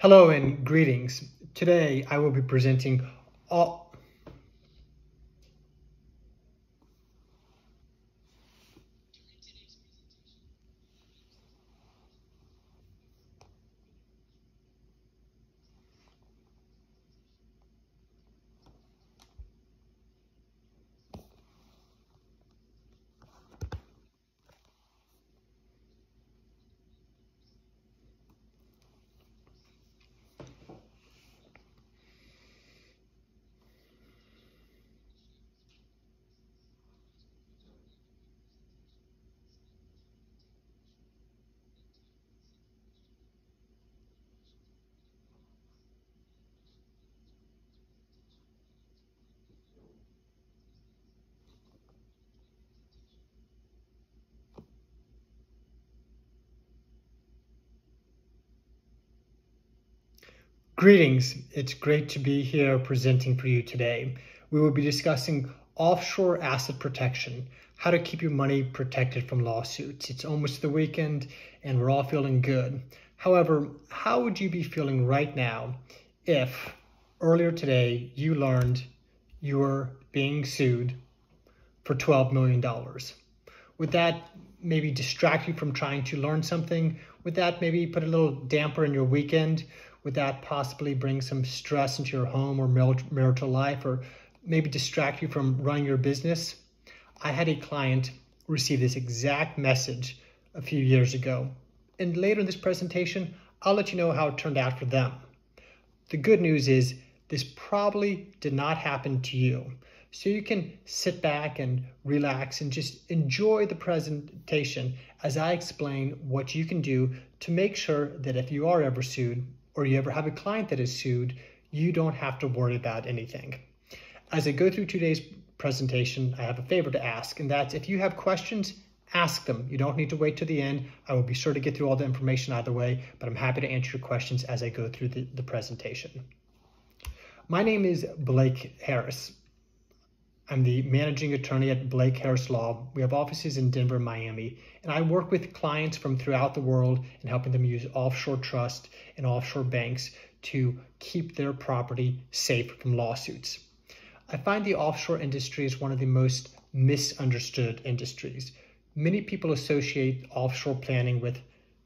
Hello and greetings. Today I will be presenting all Greetings. It's great to be here presenting for you today. We will be discussing offshore asset protection, how to keep your money protected from lawsuits. It's almost the weekend and we're all feeling good. However, how would you be feeling right now if earlier today you learned you were being sued for $12 million? Would that maybe distract you from trying to learn something? Would that maybe put a little damper in your weekend? Would that possibly bring some stress into your home or marital life, or maybe distract you from running your business? I had a client receive this exact message a few years ago. And later in this presentation, I'll let you know how it turned out for them. The good news is this probably did not happen to you. So you can sit back and relax and just enjoy the presentation as I explain what you can do to make sure that if you are ever sued or you ever have a client that is sued, you don't have to worry about anything. As I go through today's presentation, I have a favor to ask, and that's if you have questions, ask them. You don't need to wait to the end. I will be sure to get through all the information either way, but I'm happy to answer your questions as I go through the presentation. My name is Blake Harris. I'm the managing attorney at Blake Harris Law. We have offices in Denver and Miami, and I work with clients from throughout the world in helping them use offshore trust and offshore banks to keep their property safe from lawsuits. I find the offshore industry is one of the most misunderstood industries. Many people associate offshore planning with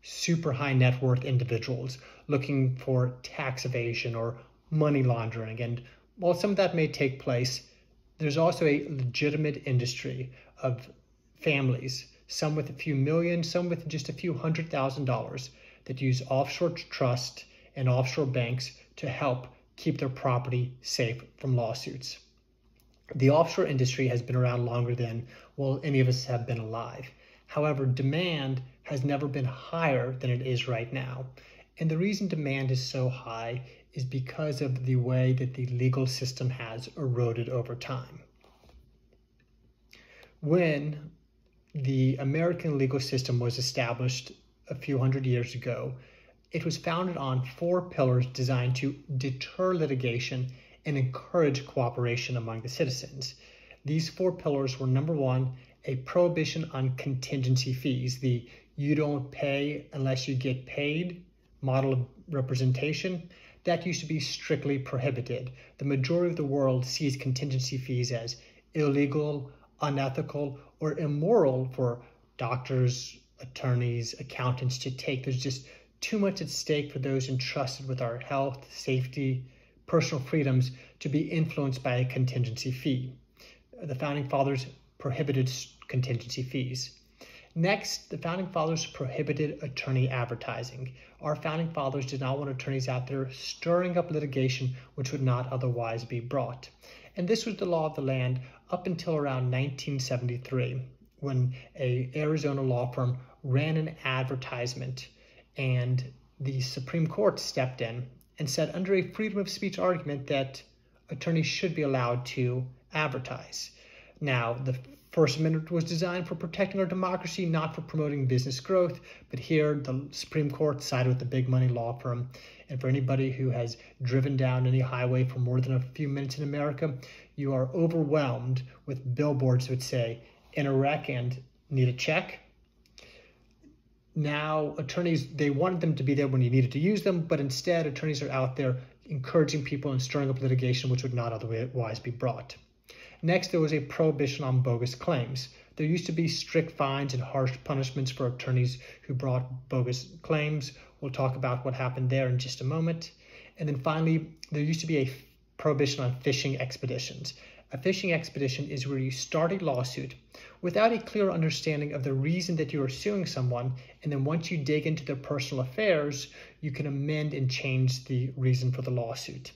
super high net worth individuals looking for tax evasion or money laundering. And while some of that may take place, there's also a legitimate industry of families, some with a few million, some with just a few $100,000, that use offshore trust and offshore banks to help keep their property safe from lawsuits. The offshore industry has been around longer than, well, any of us have been alive. However, demand has never been higher than it is right now. And the reason demand is so high is because of the way that the legal system has eroded over time. When the American legal system was established a few hundred years ago, it was founded on 4 pillars designed to deter litigation and encourage cooperation among the citizens. These 4 pillars were: number 1, a prohibition on contingency fees, the you don't pay unless you get paid model of representation. That used to be strictly prohibited. The majority of the world sees contingency fees as illegal, unethical, or immoral for doctors, attorneys, accountants to take. There's just too much at stake for those entrusted with our health, safety, personal freedoms to be influenced by a contingency fee. The Founding Fathers prohibited contingency fees. Next, the Founding Fathers prohibited attorney advertising. Our Founding Fathers did not want attorneys out there stirring up litigation which would not otherwise be brought. And this was the law of the land up until around 1973, when an Arizona law firm ran an advertisement and the Supreme Court stepped in and said under a freedom of speech argument that attorneys should be allowed to advertise. Now, the First Amendment was designed for protecting our democracy, not for promoting business growth. But here, the Supreme Court sided with the big money law firm. And for anybody who has driven down any highway for more than a few minutes in America, you are overwhelmed with billboards that would say, in a wreck and need a check. now attorneys, they wanted them to be there when you needed to use them, but instead attorneys are out there encouraging people and stirring up litigation which would not otherwise be brought. Next, there was a prohibition on bogus claims. There used to be strict fines and harsh punishments for attorneys who brought bogus claims. We'll talk about what happened there in just a moment. And then finally, there used to be a prohibition on fishing expeditions. A fishing expedition is where you start a lawsuit without a clear understanding of the reason that you are suing someone, and then once you dig into their personal affairs, you can amend and change the reason for the lawsuit.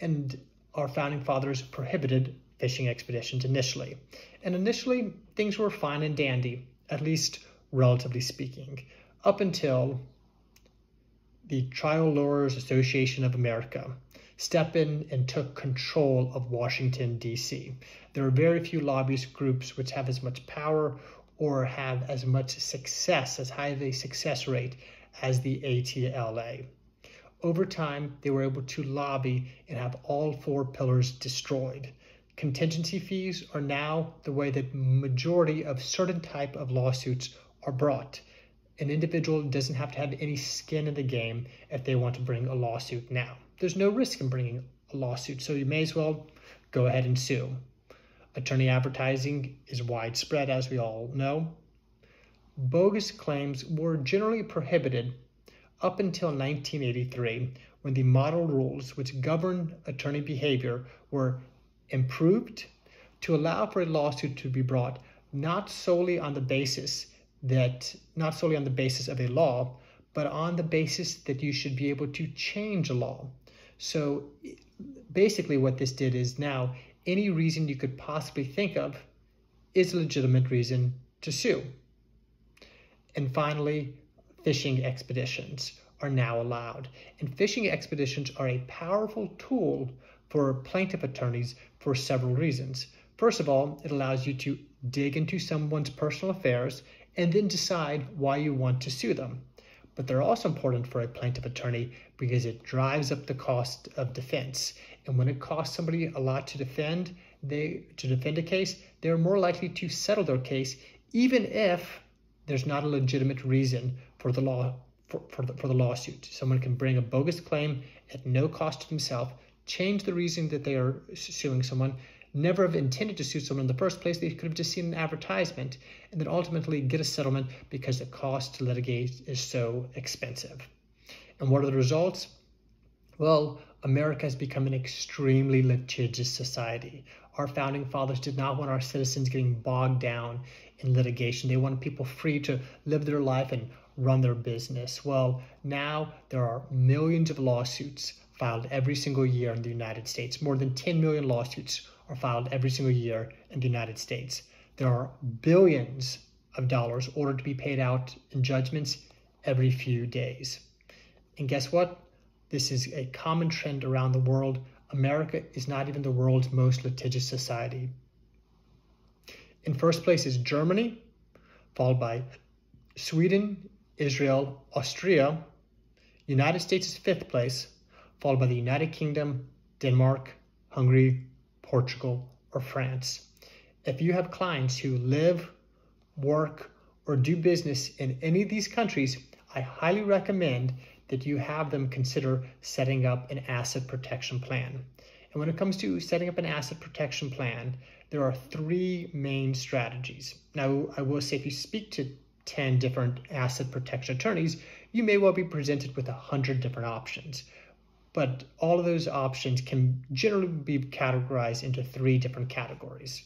And our founding fathers prohibited fishing expeditions initially. And initially, things were fine and dandy, at least relatively speaking, up until the Trial Lawyers Association of America stepped in and took control of Washington, D.C. There are very few lobbyist groups which have as much power or have as much success, as high of a success rate as the ATLA. Over time, they were able to lobby and have all four pillars destroyed. Contingency fees are now the way that majority of certain type of lawsuits are brought. An individual doesn't have to have any skin in the game if they want to bring a lawsuit now. There's no risk in bringing a lawsuit, so you may as well go ahead and sue. Attorney advertising is widespread, as we all know. Bogus claims were generally prohibited up until 1983, when the model rules which govern attorney behavior were improved to allow for a lawsuit to be brought not solely on the basis of a law, but on the basis that you should be able to change a law. So basically what this did is now any reason you could possibly think of is a legitimate reason to sue. And finally, fishing expeditions are now allowed. And fishing expeditions are a powerful tool for plaintiff attorneys for several reasons. First of all, it allows you to dig into someone's personal affairs and then decide why you want to sue them. But they're also important for a plaintiff attorney because it drives up the cost of defense. And when it costs somebody a lot to defend a case, they're more likely to settle their case, even if there's not a legitimate reason for the lawsuit. Someone can bring a bogus claim at no cost to themselves, change the reason that they are suing someone, never have intended to sue someone in the first place. They could have just seen an advertisement and then ultimately get a settlement because the cost to litigate is so expensive. And what are the results? Well, America has become an extremely litigious society. Our founding fathers did not want our citizens getting bogged down in litigation. They wanted people free to live their life and run their business. Well, now there are millions of lawsuits filed every single year in the United States. More than 10 million lawsuits are filed every single year in the United States. There are billions of dollars ordered to be paid out in judgments every few days. And guess what? This is a common trend around the world. America is not even the world's most litigious society. In first place is Germany, followed by Sweden, Israel, Austria. United States is fifth place, followed by the United Kingdom, Denmark, Hungary, Portugal, or France. If you have clients who live, work, or do business in any of these countries, I highly recommend that you have them consider setting up an asset protection plan. And when it comes to setting up an asset protection plan, there are three main strategies. Now, I will say if you speak to 10 different asset protection attorneys, you may well be presented with 100 different options. But all of those options can generally be categorized into three different categories.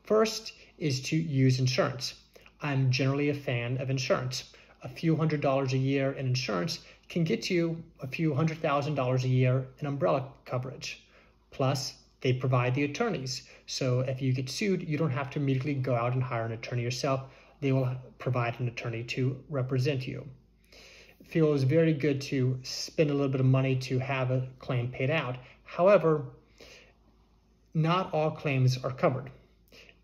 First is to use insurance. I'm generally a fan of insurance. A few $100s a year in insurance can get you a few $100,000 a year in umbrella coverage. Plus, they provide the attorneys. So if you get sued, you don't have to immediately go out and hire an attorney yourself. They will provide an attorney to represent you. It feels very good to spend a little bit of money to have a claim paid out. However, not all claims are covered.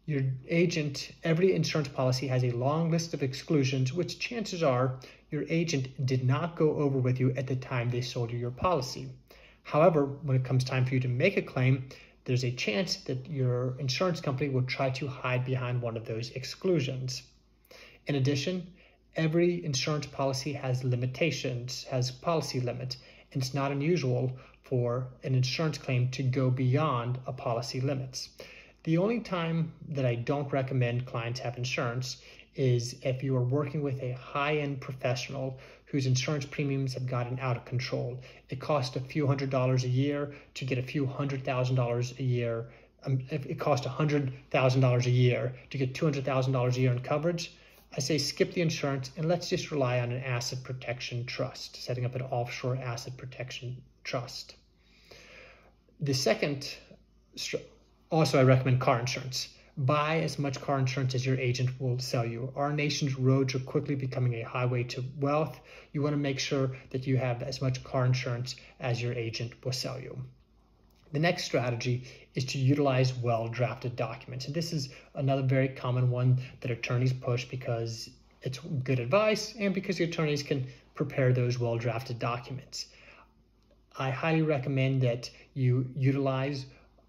Your agent, every insurance policy has a long list of exclusions, which chances are your agent did not go over with you at the time they sold you your policy. However, when it comes time for you to make a claim, there's a chance that your insurance company will try to hide behind one of those exclusions. In addition, Every insurance policy has limitations, has policy limits, and it's not unusual for an insurance claim to go beyond a policy limits. The only time that I don't recommend clients have insurance is if you are working with a high-end professional whose insurance premiums have gotten out of control. It costs a few $100s a year to get a few $100,000 a year. If it costs $100,000 a year to get $200,000 a year in coverage, I say skip the insurance and let's just rely on an asset protection trust, setting up an offshore asset protection trust. The second, also I recommend car insurance. Buy as much car insurance as your agent will sell you. Our nation's roads are quickly becoming a highway to wealth. You want to make sure that you have as much car insurance as your agent will sell you. The next strategy is to utilize well-drafted documents. And this is another very common one that attorneys push because it's good advice and because the attorneys can prepare those well-drafted documents. I highly recommend that you utilize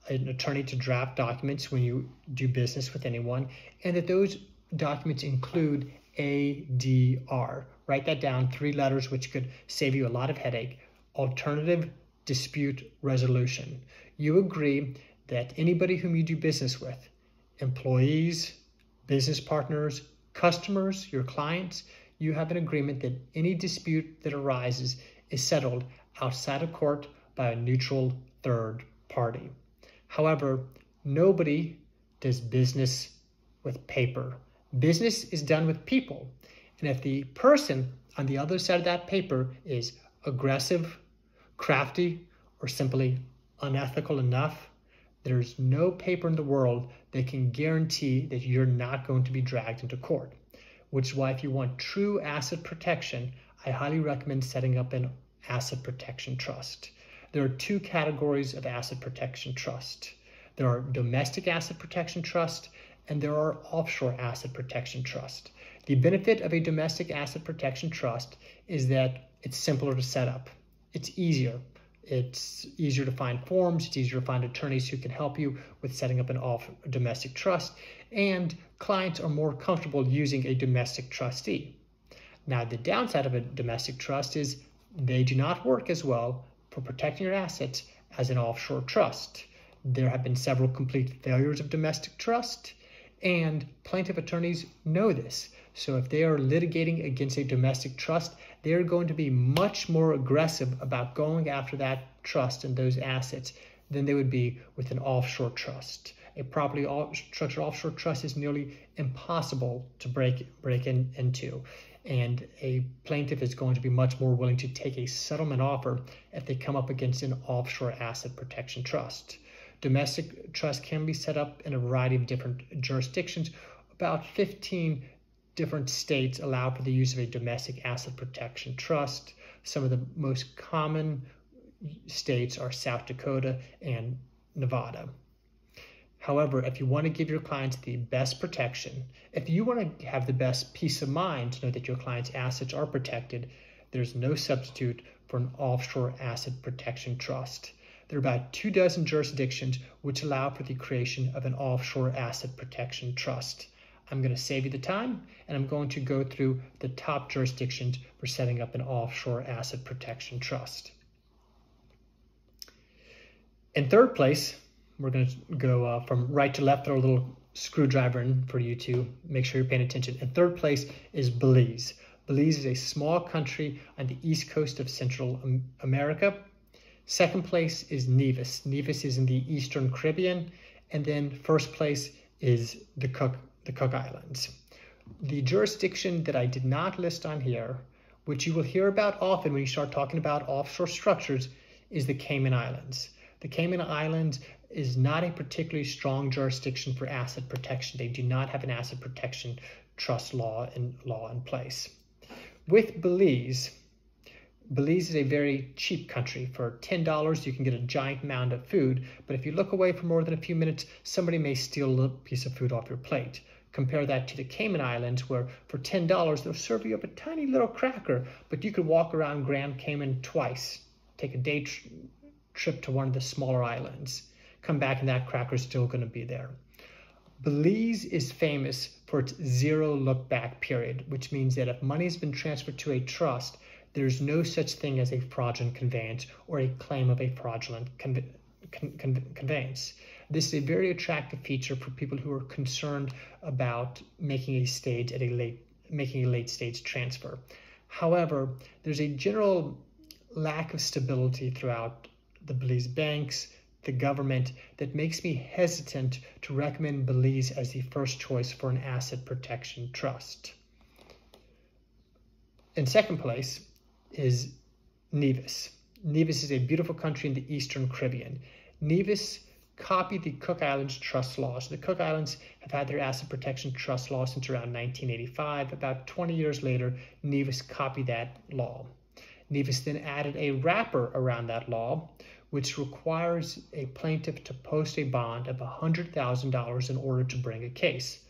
an attorney to draft documents when you do business with anyone, and that those documents include ADR. Write that down, 3 letters, which could save you a lot of headache. Alternative dispute resolution. You agree that anybody whom you do business with, employees, business partners, customers, your clients, you have an agreement that any dispute that arises is settled outside of court by a neutral third party. However, nobody does business with paper. Business is done with people. And if the person on the other side of that paper is aggressive, crafty, or simply unethical enough, there's no paper in the world that can guarantee that you're not going to be dragged into court. Which is why if you want true asset protection, I highly recommend setting up an asset protection trust. There are 2 categories of asset protection trust. There are domestic asset protection trust and there are offshore asset protection trust. The benefit of a domestic asset protection trust is that it's simpler to set up. It's easier. It's easier to find forms. It's easier to find attorneys who can help you with setting up a domestic trust, and clients are more comfortable using a domestic trustee. Now, the downside of a domestic trust is they do not work as well for protecting your assets as an offshore trust. There have been several complete failures of domestic trust, and plaintiff attorneys know this. So if they are litigating against a domestic trust, they're going to be much more aggressive about going after that trust and those assets than they would be with an offshore trust. A properly structured offshore trust is nearly impossible to break into. And a plaintiff is going to be much more willing to take a settlement offer if they come up against an offshore asset protection trust. Domestic trust can be set up in a variety of different jurisdictions. About 15 different states allow for the use of a domestic asset protection trust. Some of the most common states are South Dakota and Nevada. However, if you want to give your clients the best protection, if you want to have the best peace of mind to know that your client's assets are protected, there's no substitute for an offshore asset protection trust. There are about 24 jurisdictions which allow for the creation of an offshore asset protection trust. I'm going to save you the time, and I'm going to go through the top jurisdictions for setting up an offshore asset protection trust. In third place, we're going to go from right to left, throw a little screwdriver in for you to make sure you're paying attention. In third place is Belize. Belize is a small country on the east coast of Central America. Second place is Nevis. Nevis is in the Eastern Caribbean. And then first place is the Cook Islands. The jurisdiction that I did not list on here, which you will hear about often when you start talking about offshore structures, is the Cayman Islands. The Cayman Islands is not a particularly strong jurisdiction for asset protection. They do not have an asset protection trust law in place. With Belize, Belize is a very cheap country. For $10, you can get a giant mound of food, but if you look away for more than a few minutes, somebody may steal a piece of food off your plate. Compare that to the Cayman Islands, where for $10, they'll serve you up a tiny little cracker, but you could walk around Grand Cayman twice, take a day trip to one of the smaller islands, come back and that cracker's still going to be there. Belize is famous for its zero look-back period, which means that if money has been transferred to a trust, there's no such thing as a fraudulent conveyance or a claim of a fraudulent conveyance. This is a very attractive feature for people who are concerned about making a late stage transfer. However, there's a general lack of stability throughout the Belize banks, the government, that makes me hesitant to recommend Belize as the first choice for an asset protection trust. In second place is Nevis. Nevis is a beautiful country in the Eastern Caribbean. Nevis copied the Cook Islands trust laws. The Cook Islands have had their asset protection trust law since around 1985. About 20 years later, Nevis copied that law. Nevis then added a wrapper around that law, which requires a plaintiff to post a bond of $100,000 in order to bring a case.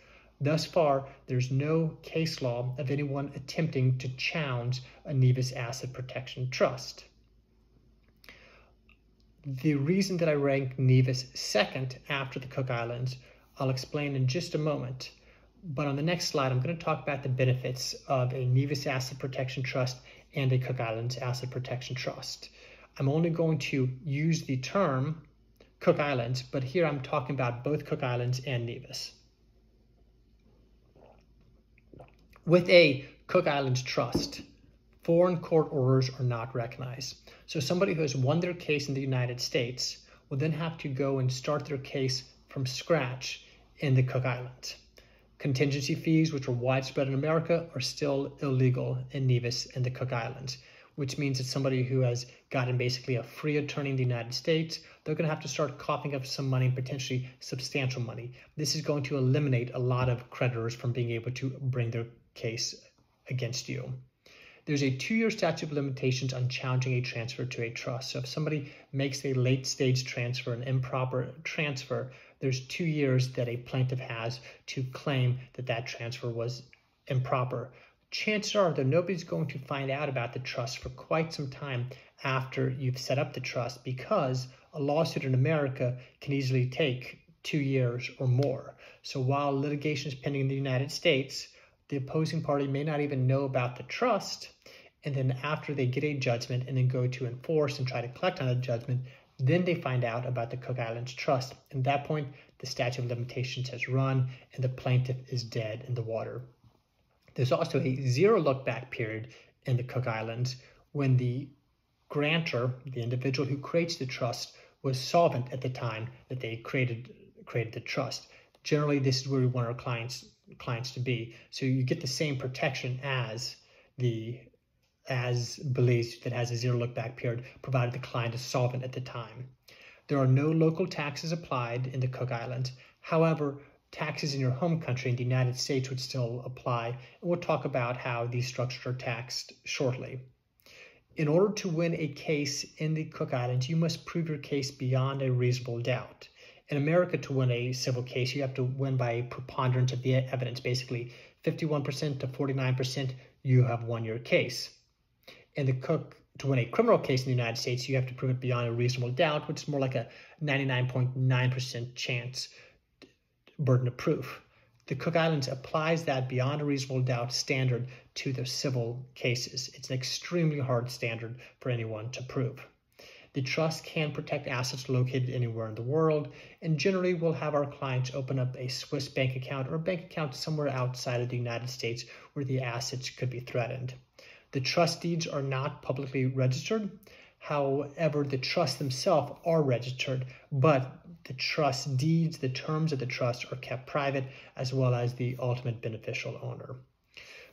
Thus far, there's no case law of anyone attempting to challenge a Nevis asset protection trust. The reason that I rank Nevis second after the Cook Islands, I'll explain in just a moment. But on the next slide, I'm going to talk about the benefits of a Nevis asset protection trust and a Cook Islands asset protection trust. I'm only going to use the term Cook Islands, but here I'm talking about both Cook Islands and Nevis. With a Cook Islands trust, foreign court orders are not recognized. So somebody who has won their case in the United States will then have to go and start their case from scratch in the Cook Islands. Contingency fees, which are widespread in America, are still illegal in Nevis and the Cook Islands, which means that somebody who has gotten basically a free attorney in the United States, they're going to have to start coughing up some money, potentially substantial money. This is going to eliminate a lot of creditors from being able to bring their case against you. There's a 2-year statute of limitations on challenging a transfer to a trust. So if somebody makes a late stage transfer, an improper transfer, there's 2 years that a plaintiff has to claim that that transfer was improper. Chances are that nobody's going to find out about the trust for quite some time after you've set up the trust, because a lawsuit in America can easily take 2 years or more. So while litigation is pending in the United States, the opposing party may not even know about the trust, and then after they get a judgment and then go to enforce and try to collect on the judgment, then they find out about the Cook Islands trust. At that point, the statute of limitations has run and the plaintiff is dead in the water. There's also a zero look-back period in the Cook Islands when the grantor, the individual who creates the trust, was solvent at the time that they created the trust. Generally, this is where we want our clients to be. So you get the same protection as Belize that has a zero look-back period, provided the client is solvent at the time. There are no local taxes applied in the Cook Islands. However, taxes in your home country in the United States would still apply, and we'll talk about how these structures are taxed shortly. In order to win a case in the Cook Islands, you must prove your case beyond a reasonable doubt. In America, to win a civil case, you have to win by a preponderance of the evidence. Basically, 51% to 49%, you have won your case. To win a criminal case in the United States, you have to prove it beyond a reasonable doubt, which is more like a 99.9% chance burden of proof. The Cook Islands applies that beyond a reasonable doubt standard to their civil cases. It's an extremely hard standard for anyone to prove. The trust can protect assets located anywhere in the world, and generally we'll have our clients open up a Swiss bank account or a bank account somewhere outside of the United States where the assets could be threatened. The trust deeds are not publicly registered. However, the trusts themselves are registered, but the trust deeds, the terms of the trust, are kept private, as well as the ultimate beneficial owner.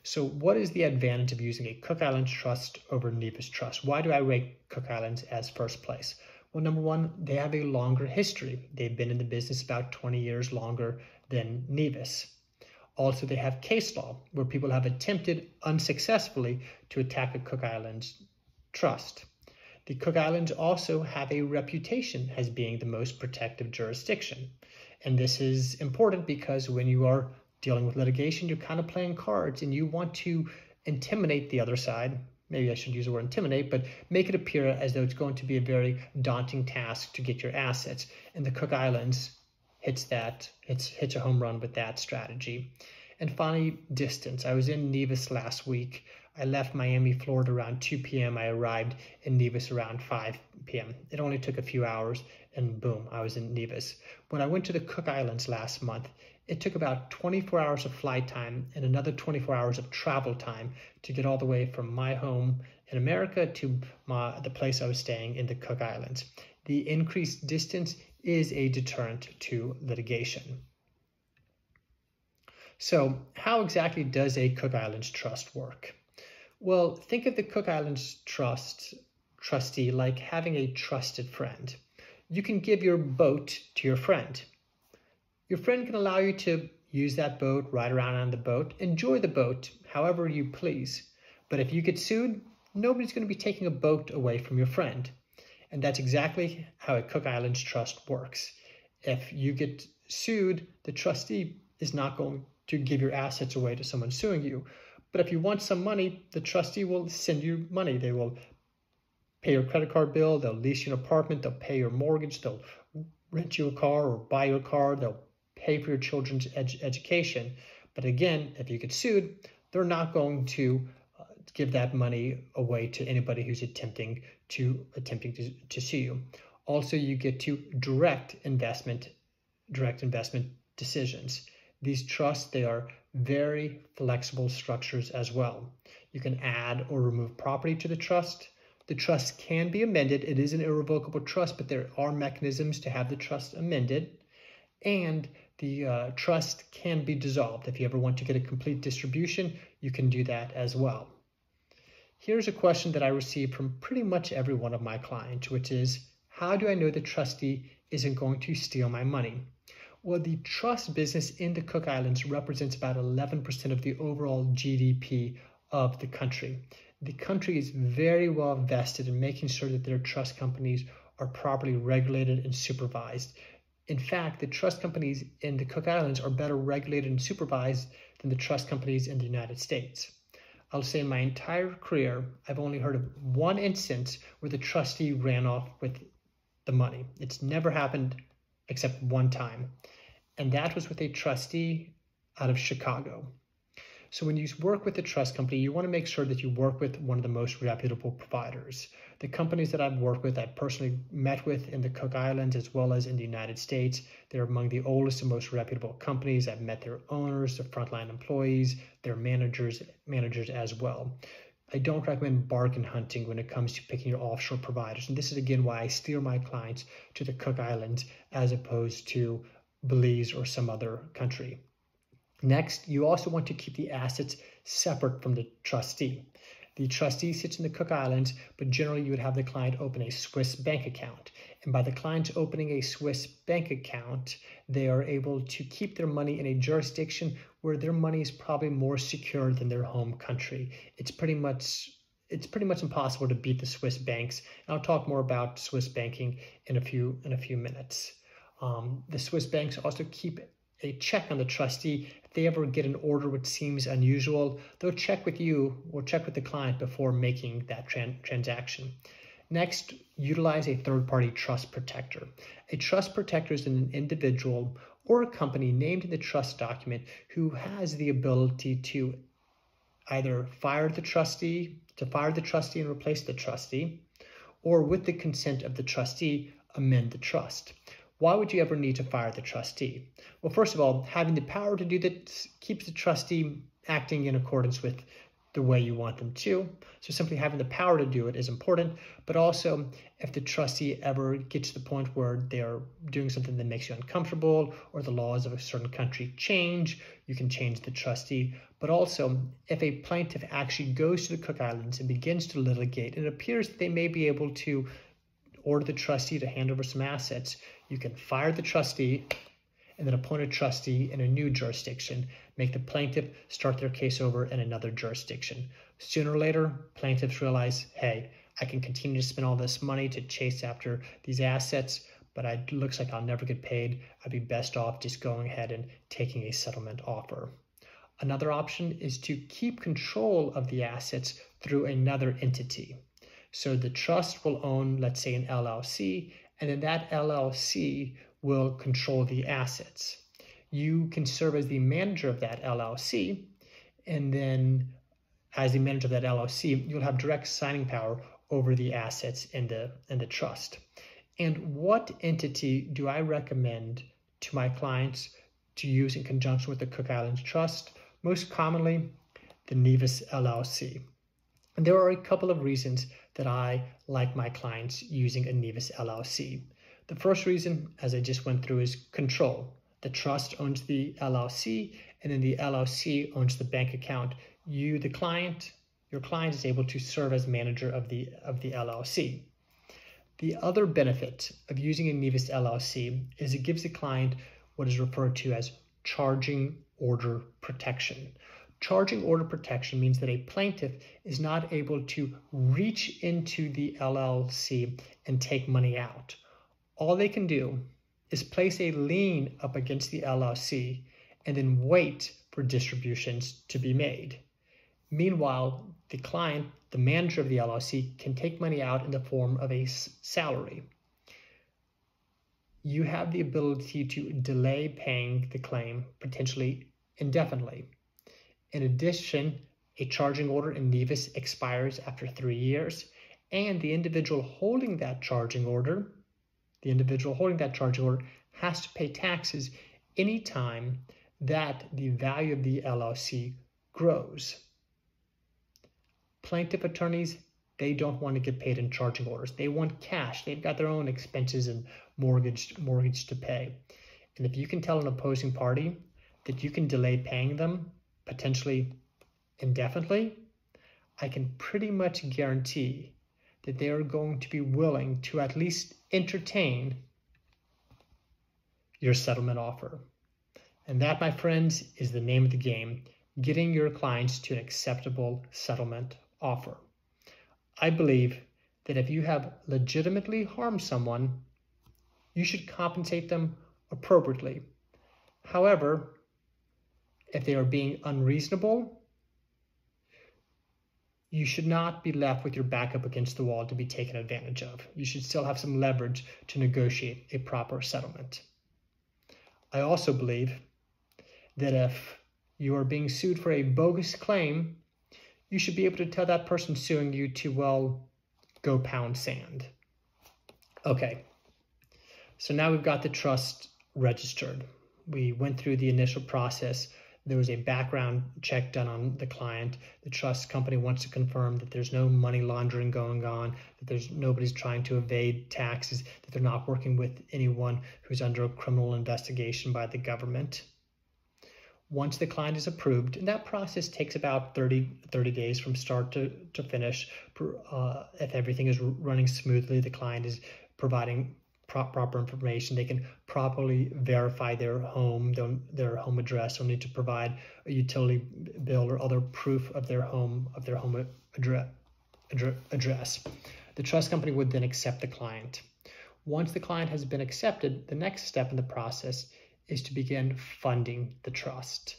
So what is the advantage of using a Cook Islands trust over Nevis trust? Why do I rank Cook Islands as first place? Well, number one, they have a longer history. They've been in the business about 20 years longer than Nevis. Also, they have case law, where people have attempted unsuccessfully to attack a Cook Islands trust. The Cook Islands also have a reputation as being the most protective jurisdiction. And this is important because when you are dealing with litigation, you're kind of playing cards and you want to intimidate the other side. Maybe I should use the word intimidate, but make it appear as though it's going to be a very daunting task to get your assets. And the Cook Islands hits a home run with that strategy. And finally, distance. I was in Nevis last week. I left Miami, Florida around 2 p.m. I arrived in Nevis around 5 p.m. It only took a few hours and boom, I was in Nevis. When I went to the Cook Islands last month, it took about 24 hours of flight time and another 24 hours of travel time to get all the way from my home in America to the place I was staying in the Cook Islands. The increased distance is a deterrent to litigation. So how exactly does a Cook Islands trust work? Well, think of the Cook Islands trustee like having a trusted friend. You can give your boat to your friend. Your friend can allow you to use that boat, ride around on the boat, enjoy the boat however you please. But if you get sued, nobody's going to be taking a boat away from your friend. And that's exactly how a Cook Islands trust works. If you get sued, the trustee is not going to give your assets away to someone suing you. But if you want some money, the trustee will send you money. They will pay your credit card bill, they'll lease you an apartment, they'll pay your mortgage, they'll rent you a car or buy you a car, they'll pay for your children's education. But again, if you get sued, they're not going to give that money away to anybody who's attempting to sue you. Also, you get to direct investment decisions. These trusts, they are very flexible structures as well. You can add or remove property to the trust. The trust can be amended. It is an irrevocable trust, but there are mechanisms to have the trust amended. And the trust can be dissolved. If you ever want to get a complete distribution, you can do that as well. Here's a question that I receive from pretty much every one of my clients, which is, how do I know the trustee isn't going to steal my money? Well, the trust business in the Cook Islands represents about 11% of the overall GDP of the country. The country is very well vested in making sure that their trust companies are properly regulated and supervised. In fact, the trust companies in the Cook Islands are better regulated and supervised than the trust companies in the United States. I'll say in my entire career, I've only heard of one instance where the trustee ran off with the money. It's never happened except one time. And that was with a trustee out of Chicago. So when you work with a trust company, you want to make sure that you work with one of the most reputable providers. The companies that I've worked with, I've personally met with in the Cook Islands as well as in the United States. They're among the oldest and most reputable companies. I've met their owners, their frontline employees, their managers as well. I don't recommend bargain hunting when it comes to picking your offshore providers. And this is again why I steer my clients to the Cook Islands as opposed to Belize or some other country. Next, you also want to keep the assets separate from the trustee. The trustee sits in the Cook Islands, but generally you would have the client open a Swiss bank account. And by the client opening a Swiss bank account, they are able to keep their money in a jurisdiction where their money is probably more secure than their home country. It's pretty much impossible to beat the Swiss banks. And I'll talk more about Swiss banking in a few minutes. The Swiss banks also keep a check on the trustee. If they ever get an order which seems unusual, they'll check with you or check with the client before making that transaction. Next, utilize a third-party trust protector. A trust protector is an individual or a company named in the trust document who has the ability to either fire the trustee and replace the trustee, or with the consent of the trustee, amend the trust. Why would you ever need to fire the trustee? Well, first of all, having the power to do that keeps the trustee acting in accordance with the way you want them to. So simply having the power to do it is important. But also, if the trustee ever gets to the point where they're doing something that makes you uncomfortable or the laws of a certain country change, you can change the trustee. But also, if a plaintiff actually goes to the Cook Islands and begins to litigate, it appears that they may be able to order the trustee to hand over some assets, you can fire the trustee and then appoint a trustee in a new jurisdiction, make the plaintiff start their case over in another jurisdiction. Sooner or later, plaintiffs realize, hey, I can continue to spend all this money to chase after these assets, but it looks like I'll never get paid. I'd be best off just going ahead and taking a settlement offer. Another option is to keep control of the assets through another entity. So the trust will own, let's say, an LLC, and then that LLC will control the assets. You can serve as the manager of that LLC, and then as the manager of that LLC, you'll have direct signing power over the assets in the trust. And what entity do I recommend to my clients to use in conjunction with the Cook Islands Trust? Most commonly, the Nevis LLC. And there are a couple of reasons that I like my clients using a Nevis LLC. The first reason, as I just went through, is control. The trust owns the LLC, and then the LLC owns the bank account. You, the client, your client is able to serve as manager of the LLC. The other benefit of using a Nevis LLC is it gives the client what is referred to as charging order protection. Charging order protection means that a plaintiff is not able to reach into the LLC and take money out. All they can do is place a lien up against the LLC and then wait for distributions to be made. Meanwhile, the client, the manager of the LLC, can take money out in the form of a salary. You have the ability to delay paying the claim potentially indefinitely. In addition, a charging order in Nevis expires after 3 years, and the individual holding that charging order has to pay taxes anytime that the value of the LLC grows. Plaintiff attorneys, they don't want to get paid in charging orders. They want cash. They've got their own expenses and mortgage to pay. And if you can tell an opposing party that you can delay paying them potentially indefinitely, I can pretty much guarantee that they are going to be willing to at least entertain your settlement offer. And that, my friends, is the name of the game, getting your clients to an acceptable settlement offer. I believe that if you have legitimately harmed someone, you should compensate them appropriately. However, if they are being unreasonable, you should not be left with your back up against the wall to be taken advantage of. You should still have some leverage to negotiate a proper settlement. I also believe that if you are being sued for a bogus claim, you should be able to tell that person suing you to, well, go pound sand. Okay, so now we've got the trust registered. We went through the initial process. There was a background check done on the client. The trust company wants to confirm that there's no money laundering going on, that nobody's trying to evade taxes, that they're not working with anyone who's under a criminal investigation by the government. Once the client is approved, and that process takes about 30 days from start to finish. If everything is running smoothly, the client is providing proper information, they can properly verify their home address. They'll need to provide a utility bill or other proof of their home address. The trust company would then accept the client. Once the client has been accepted, the next step in the process is to begin funding the trust.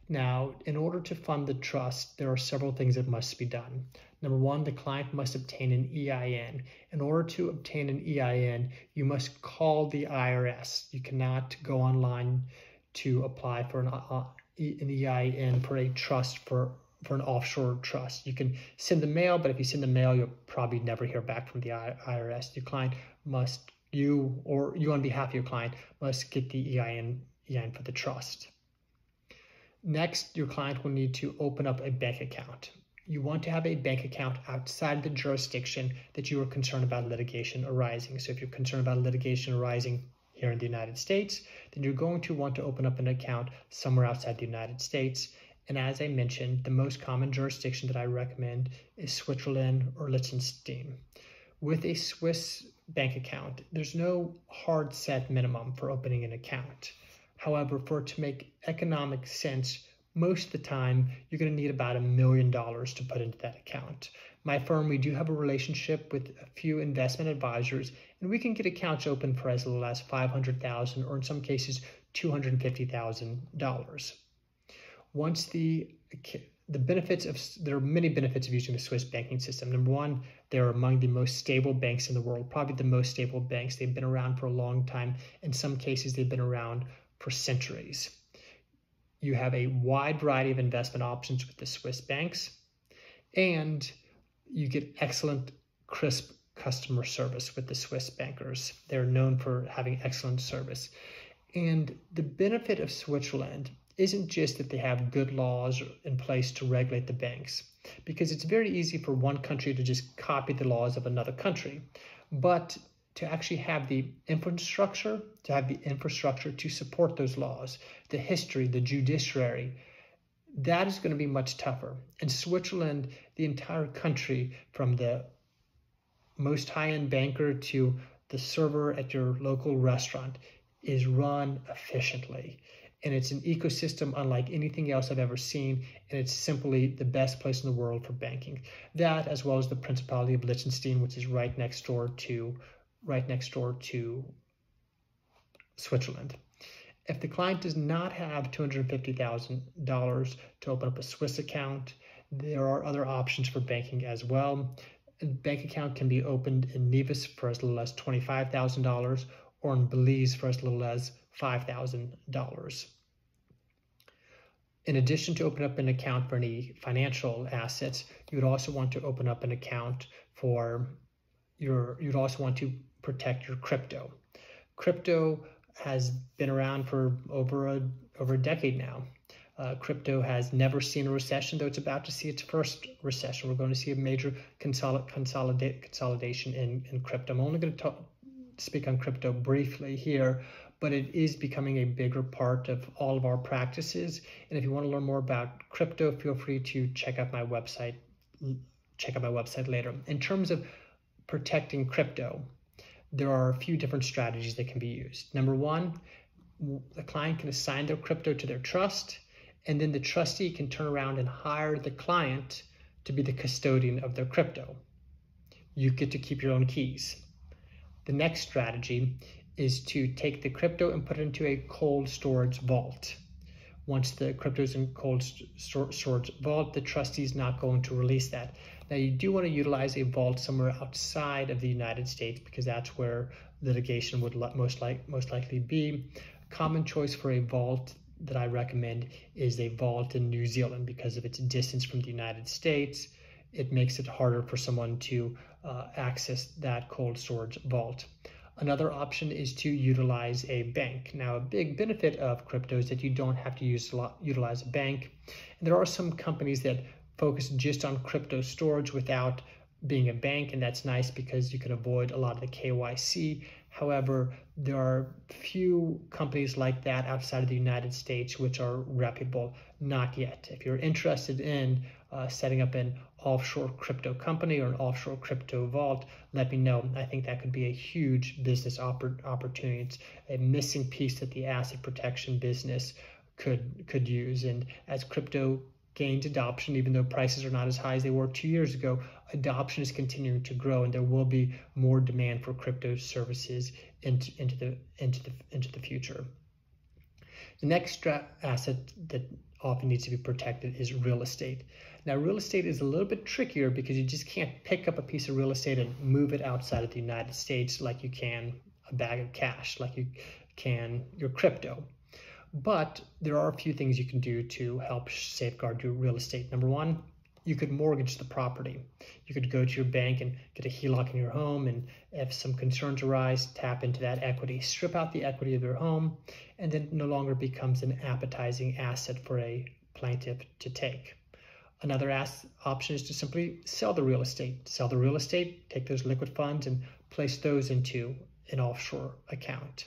Now, in order to fund the trust, there are several things that must be done. Number one, the client must obtain an EIN. In order to obtain an EIN, you must call the IRS. You cannot go online to apply for an EIN for a trust, for an offshore trust. You can send the mail, but if you send the mail, you'll probably never hear back from the IRS. Your client must, you on behalf of your client, must get the EIN for the trust. Next, your client will need to open up a bank account. You want to have a bank account outside the jurisdiction that you are concerned about litigation arising. So if you're concerned about litigation arising here in the United States, then you're going to want to open up an account somewhere outside the United States. And as I mentioned, the most common jurisdiction that I recommend is Switzerland or Liechtenstein. With a Swiss bank account, there's no hard set minimum for opening an account. However, for it to make economic sense, most of the time, you're going to need about $1 million to put into that account. My firm, we do have a relationship with a few investment advisors, and we can get accounts open for as little as $500,000 or in some cases, $250,000. Once the there are many benefits of using the Swiss banking system. Number one, they're among the most stable banks in the world, probably the most stable banks. They've been around for a long time. In some cases, they've been around for centuries. You have a wide variety of investment options with the Swiss banks, and you get excellent, crisp customer service with the Swiss bankers. They're known for having excellent service. And the benefit of Switzerland isn't just that they have good laws in place to regulate the banks, because it's very easy for one country to just copy the laws of another country, but to actually have the infrastructure, to support those laws, the history, the judiciary, that is going to be much tougher. In Switzerland, the entire country, from the most high-end banker to the server at your local restaurant, is run efficiently. And it's an ecosystem unlike anything else I've ever seen, and it's simply the best place in the world for banking. That, as well as the Principality of Liechtenstein, which is right next door to Switzerland. If the client does not have $250,000 to open up a Swiss account, there are other options for banking as well. A bank account can be opened in Nevis for as little as $25,000 or in Belize for as little as $5,000. In addition to open up an account for any financial assets, you would also want to open up an account you'd also want to protect your crypto. Crypto has been around for over a decade now. Crypto has never seen a recession, though it's about to see its first recession. We're going to see a major consolidation in crypto. I'm only going to speak on crypto briefly here, but it is becoming a bigger part of all of our practices. And if you want to learn more about crypto, feel free to check out my website later. In terms of protecting crypto, there are a few different strategies that can be used. Number one, the client can assign their crypto to their trust, and then the trustee can turn around and hire the client to be the custodian of their crypto. You get to keep your own keys. The next strategy is to take the crypto and put it into a cold storage vault. Once the crypto is in cold storage vault, the trustee is not going to release that. Now, you do want to utilize a vault somewhere outside of the United States, because that's where litigation would most likely be. Common choice for a vault that I recommend is a vault in New Zealand. Because of its distance from the United States, it makes it harder for someone to access that cold storage vault. Another option is to utilize a bank. Now, a big benefit of crypto is that you don't have to utilize a bank. And there are some companies that focus just on crypto storage without being a bank, and that's nice because you can avoid a lot of the KYC. However, there are few companies like that outside of the United States which are reputable. Not yet. If you're interested in setting up an offshore crypto company or an offshore crypto vault, let me know. I think that could be a huge business opportunity. It's a missing piece that the asset protection business could use. And as crypto gains adoption, even though prices are not as high as they were 2 years ago, adoption is continuing to grow, and there will be more demand for crypto services into the future. The next asset that often needs to be protected is real estate. Now, real estate is a little bit trickier because you just can't pick up a piece of real estate and move it outside of the United States like you can a bag of cash, like you can your crypto. But there are a few things you can do to help safeguard your real estate. Number one, you could mortgage the property. You could go to your bank and get a HELOC in your home, and if some concerns arise, tap into that equity, strip out the equity of your home, and then it no longer becomes an appetizing asset for a plaintiff to take. Another option is to simply sell the real estate. Sell the real estate, take those liquid funds and place those into an offshore account.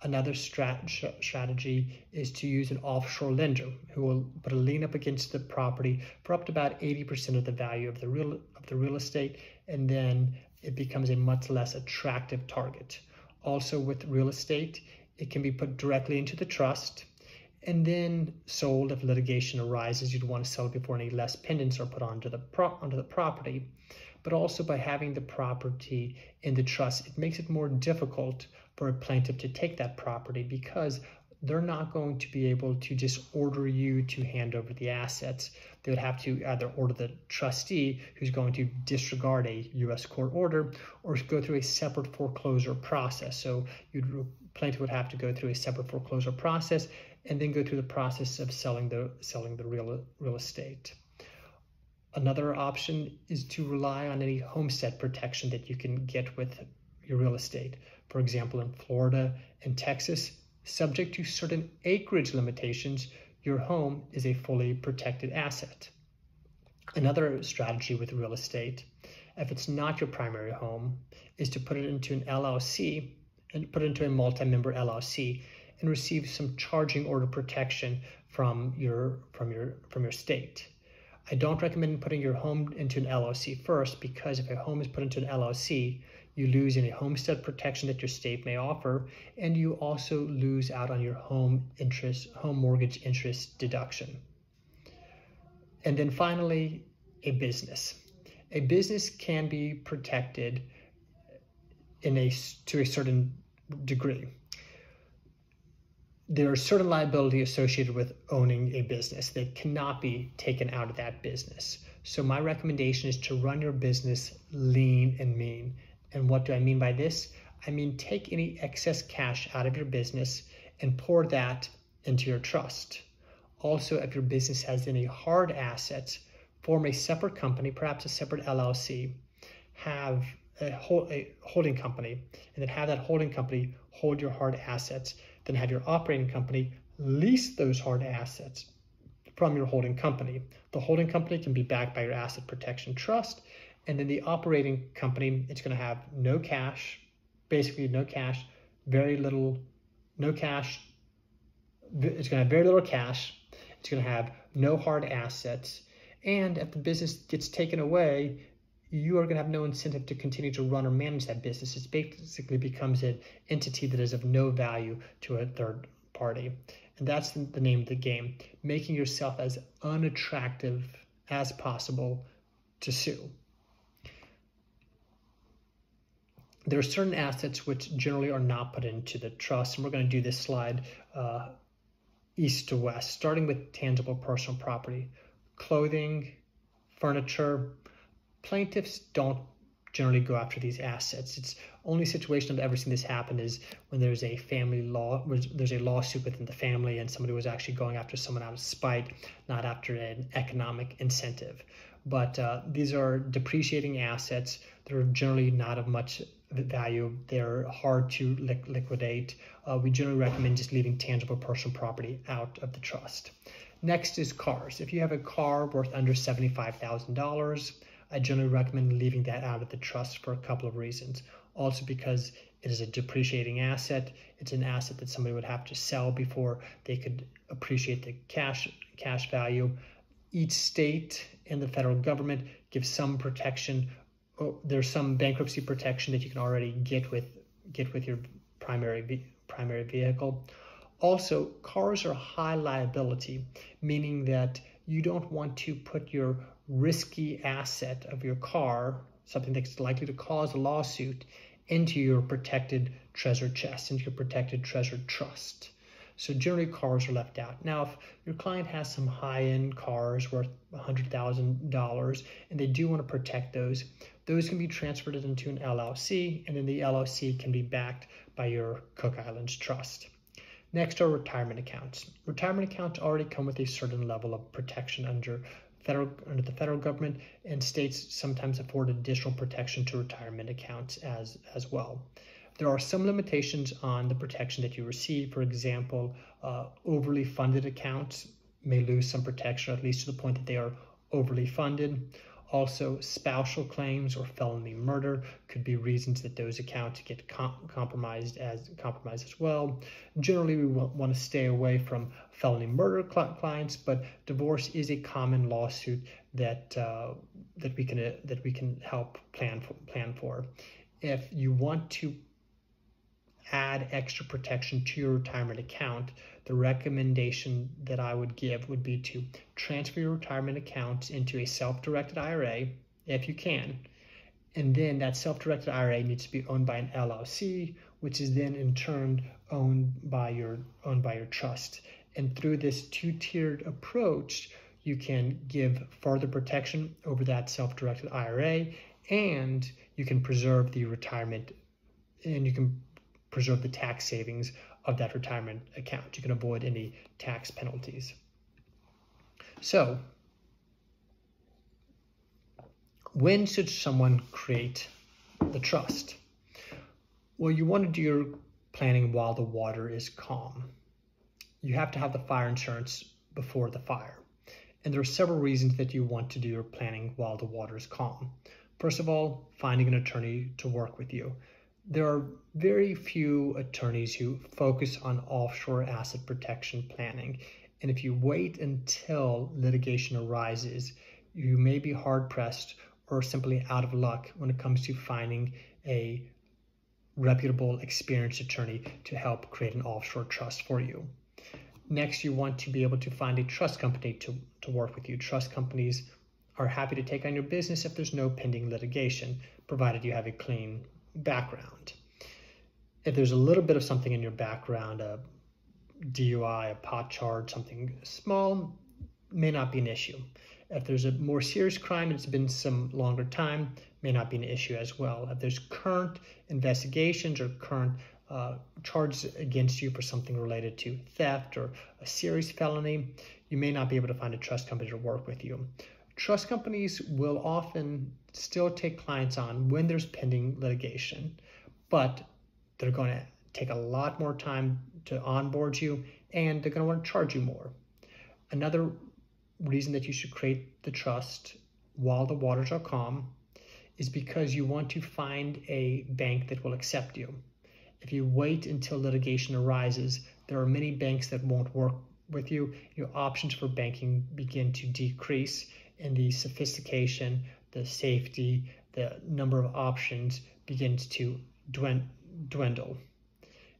Another strategy is to use an offshore lender who will put a lien up against the property for up to about 80% of the value of the real estate, and then it becomes a much less attractive target. Also, with real estate, it can be put directly into the trust and then sold if litigation arises. You'd want to sell it before any less pendants are put onto the property. But also, by having the property in the trust, it makes it more difficult for a plaintiff to take that property, because they're not going to be able to just order you to hand over the assets. they would have to either order the trustee, who's going to disregard a U.S. court order, or go through a separate foreclosure process. So plaintiff would have to go through a separate foreclosure process and then go through the process of selling the real estate. Another option is to rely on any homestead protection that you can get with your real estate. For example, in Florida and Texas, subject to certain acreage limitations, your home is a fully protected asset. Another strategy with real estate, if it's not your primary home, is to put it into an LLC and put it into a multi-member LLC and receive some charging order protection from your state. I don't recommend putting your home into an LLC first, because if a home is put into an LLC, you lose any homestead protection that your state may offer, and you also lose out on your home mortgage interest deduction. And then finally, a business. A business can be protected to a certain degree. There is certain liability associated with owning a business that cannot be taken out of that business. So my recommendation is to run your business lean and mean. And what do I mean by this? I mean, take any excess cash out of your business and pour that into your trust. Also, if your business has any hard assets, form a separate company, perhaps a separate LLC, have a holding company, and then have that holding company hold your hard assets, then have your operating company lease those hard assets from your holding company. The holding company can be backed by your asset protection trust, and then the operating company, it's going to have no cash, basically no cash, no cash. It's going to have very little cash. It's going to have no hard assets. And if the business gets taken away, you are going to have no incentive to continue to run or manage that business. It basically becomes an entity that is of no value to a third party. And that's the name of the game, making yourself as unattractive as possible to sue. There are certain assets which generally are not put into the trust, and we're going to do this slide east to west, starting with tangible personal property. Clothing, furniture. Plaintiffs don't generally go after these assets. It's only situation I've ever seen this happen is when there's a there's a lawsuit within the family and somebody was actually going after someone out of spite, not after an economic incentive. But these are depreciating assets. They're generally not of much value. They're hard to liquidate. We generally recommend just leaving tangible personal property out of the trust. Next is cars. If you have a car worth under $75,000, I generally recommend leaving that out of the trust for a couple of reasons. Also because it is a depreciating asset. It's an asset that somebody would have to sell before they could appreciate the cash value. Each state and the federal government gives some protection. There's some bankruptcy protection that you can already get with your primary vehicle. Also, cars are high liability, meaning that you don't want to put your risky asset of your car, something that's likely to cause a lawsuit, into your protected treasure chest, into your protected treasure trust. So generally cars are left out. Now, if your client has some high-end cars worth $100,000 and they do want to protect those can be transferred into an LLC, and then the LLC can be backed by your Cook Islands Trust. Next are retirement accounts. Retirement accounts already come with a certain level of protection under the federal government, and states sometimes afford additional protection to retirement accounts as well. There are some limitations on the protection that you receive. For example, overly funded accounts may lose some protection, at least to the point that they are overly funded. Also, spousal claims or felony murder could be reasons that those accounts get compromised as well. Generally, we want to stay away from felony murder clients, but divorce is a common lawsuit that we can help plan for. If you want to add extra protection to your retirement account, the recommendation that I would give would be to transfer your retirement account into a self-directed IRA if you can. And then that self-directed IRA needs to be owned by an LLC, which is then in turn owned by your trust. And through this two-tiered approach, you can give further protection over that self-directed IRA, and you can preserve the retirement, and you can preserve the tax savings of that retirement account. You can avoid any tax penalties. So, when should someone create the trust? Well, you want to do your planning while the water is calm. You have to have the fire insurance before the fire. And there are several reasons that you want to do your planning while the water is calm. First of all, finding an attorney to work with you. There are very few attorneys who focus on offshore asset protection planning. And if you wait until litigation arises, you may be hard-pressed or simply out of luck when it comes to finding a reputable, experienced attorney to help create an offshore trust for you. Next, you want to be able to find a trust company to work with you. Trust companies are happy to take on your business if there's no pending litigation, provided you have a clean background. If there's a little bit of something in your background, a DUI, a pot charge, something small, may not be an issue. If there's a more serious crime and it's been some longer time, may not be an issue as well. If there's current investigations or current charges against you for something related to theft or a serious felony, you may not be able to find a trust company to work with you. Trust companies will often still take clients on when there's pending litigation, but they're going to take a lot more time to onboard you, and they're going to want to charge you more. Another reason that you should create the trust while the waters are calm is because you want to find a bank that will accept you. If you wait until litigation arises, there are many banks that won't work with you. Your options for banking begin to decrease, and the sophistication, the safety, the number of options begins to dwindle.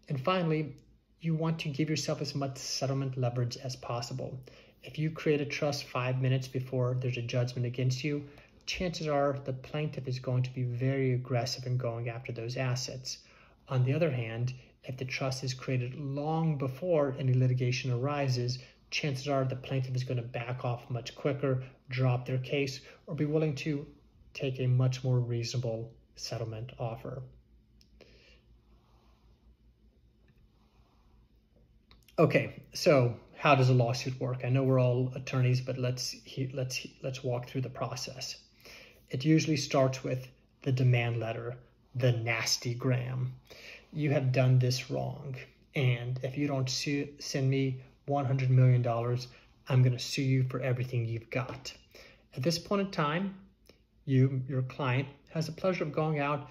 And finally, you want to give yourself as much settlement leverage as possible. If you create a trust 5 minutes before there's a judgment against you, chances are the plaintiff is going to be very aggressive in going after those assets. On the other hand, if the trust is created long before any litigation arises, chances are the plaintiff is going to back off much quicker, drop their case, or be willing to take a much more reasonable settlement offer. Okay, so how does a lawsuit work? I know we're all attorneys, but let's walk through the process. It usually starts with the demand letter, the nasty gram. You have done this wrong, and if you don't send me $100 million, I'm going to sue you for everything you've got. At this point in time, your client, has the pleasure of going out,